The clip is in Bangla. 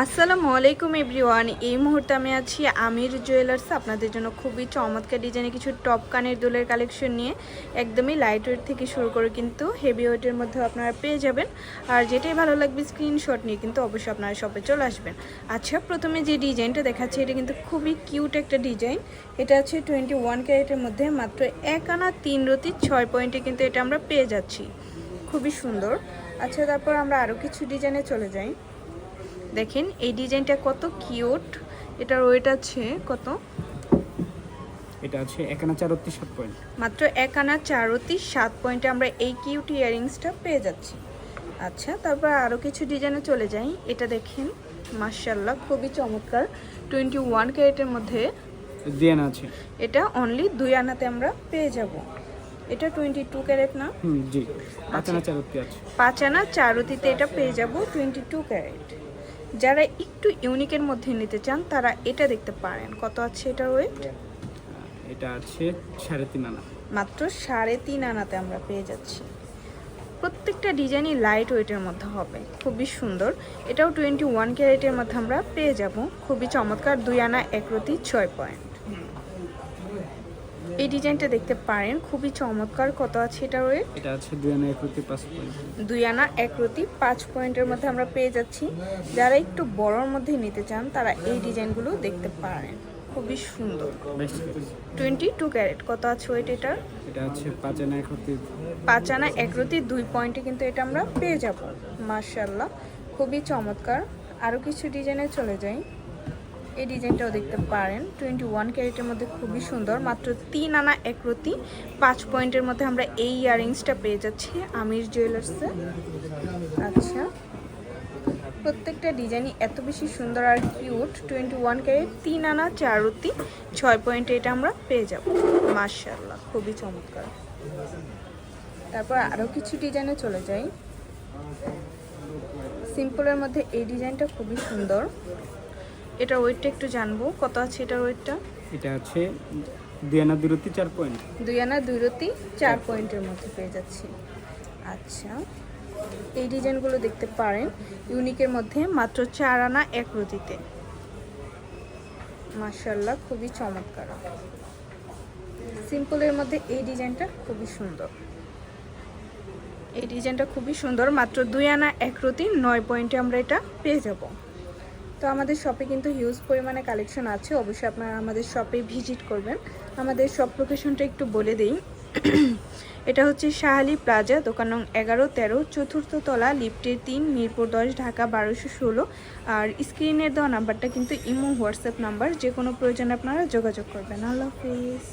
আসসালামু আলাইকুম এভরিওয়ান। এই মুহূর্তে আমি আছি আমির জুয়েলার্স। আপনাদের জন্য খুবই চমৎকার ডিজাইনে কিছু টপ কানের দুলের কালেকশন নিয়ে একদমই লাইট ওয়েট থেকে শুরু করে কিন্তু হেভি ওয়েটের মধ্যে আপনারা পেয়ে যাবেন। আর যেটাই ভালো লাগবে স্ক্রিনশট নিয়ে কিন্তু অবশ্যই আপনারা শপে চলে আসবেন। আচ্ছা, প্রথমে যে ডিজাইনটা দেখাচ্ছি এটা কিন্তু খুবই কিউট একটা ডিজাইন। এটা আছে 21 ক্যারেটের মধ্যে, মাত্র 1 আনা 3 রতি 6 পয়েন্টে কিন্তু এটা আমরা পেয়ে যাচ্ছি। খুবই সুন্দর। আচ্ছা, তারপর আমরা আরও কিছু ডিজাইনে চলে যাই। দেখেন এই ডিজাইনটা কত কিউট। এটার ওয়েট আছে কত? এটা আছে 1 আনা 4 রতি 7 পয়েন্ট। মাত্র 1 আনা 4 রতি 7 পয়েন্টে আমরা এই কিউট ইয়ারিংসটা পেয়ে যাচ্ছি। আচ্ছা, তারপর আরও কিছু ডিজাইনে চলে যাই। এটা দেখেন মাশাআল্লাহ খুবই চমৎকার, 21 ক্যারেটের মধ্যে দেন আছে। এটা অনলি 2 আনাতে আমরা পেয়ে যাব। এটা 22 ক্যারেট না? জি, 5 আনা 4 রতি আছে। 5 আনা 4 রতিতে এটা পেয়ে যাব 22 ক্যারেট। যারা একটু ইউনিকের মধ্যে নিতে চান তারা এটা দেখতে পারেন। কত আছে এটার ওয়েট? এটা আছে 3.5 আনা। মাত্র 3.5 আনাতে আমরা পেয়ে যাচ্ছি। প্রত্যেকটা ডিজাইনই লাইট ওয়েটের মধ্যে হবে, খুবই সুন্দর। এটাও 21 ক্যারেটের মধ্যে আমরা পেয়ে যাব। খুবই চমৎকার, 2 আনা 1 রতি 6 পয়েন্ট। এই ডিজাইনটা দেখতে পারেন, খুবই চমৎকার। কত আছে এটার ওয়েট? এটা আছে 2 আনা 1 রতি 5 পয়েন্ট। 2 আনা 1 রতি 5 পয়েন্টের মধ্যে আমরা পেয়ে যাচ্ছি। যারা একটু বড়র মধ্যে নিতে চান তারা এই ডিজাইনগুলো দেখতে পারেন, খুবই সুন্দর। 22 ক্যারেট। কত আছে ওয়েট এটার? এটা আছে 5 আনা 1 রতি 5 আনা 1 রতি 2 পয়েন্টে কিন্তু এটা আমরা পেয়ে যাব। মাশাআল্লাহ খুবই চমৎকার। আরও কিছু ডিজাইনে চলে যাই। এই ডিজাইনটাও দেখতে পারেন, 21 ক্যারেটের মধ্যে খুবই সুন্দর। মাত্র 3 আনা 1 রতি 5 পয়েন্টের মধ্যে আমরা এই ইয়ারিংসটা পেয়ে যাচ্ছি আমির জুয়েলার্সে। আচ্ছা, প্রত্যেকটা ডিজাইনই এত বেশি সুন্দর আর কিউট। 21 ক্যারেট 3 আনা 4 রতি 6 পয়েন্টে এটা আমরা পেয়ে যাব। মাশাআল্লাহ খুবই চমৎকার। তারপর আরও কিছু ডিজাইনে চলে যাই। সিম্পলের মধ্যে এই ডিজাইনটা খুবই সুন্দর। এটার ওয়েটটা একটু জানবো, কত আছে এটার ওয়েটটা? এটা আছে 2 আনা 2 রতি 4 পয়েন্ট। 2 আনা 2 রতি 4 পয়েন্টের মধ্যে পেয়ে যাচ্ছি। আচ্ছা, এই ডিজাইনগুলো দেখতে পারেন, ইউনিকের মধ্যে মাত্র 4 আনা 1 রতিতে। মাশাআল্লাহ খুবই চমৎকার। সিম্পলের মধ্যে এই ডিজাইনটা খুবই সুন্দর। এই ডিজাইনটা খুবই সুন্দর, মাত্র 2 আনা 1 রতি 9 পয়েন্টে আমরা এটা পেয়ে যাব। তো আমাদের শপে কিন্তু হিউজ পরিমাণে কালেকশন আছে, অবশ্যই আপনারা আমাদের শপে ভিজিট করবেন। আমাদের শপ লোকেশনটা একটু বলে দিই। এটা হচ্ছে শাহালি প্লাজা, দোকান নং 11-13, 4র্থ তলা, লিফটের 3, মিরপুর 10, ঢাকা 1216। আর স্ক্রিনের দেওয়া নাম্বারটা কিন্তু ইমো হোয়াটসঅ্যাপ নাম্বার, যে কোনো প্রয়োজনে আপনারা যোগাযোগ করবেন। আল্লাহ হাফিজ।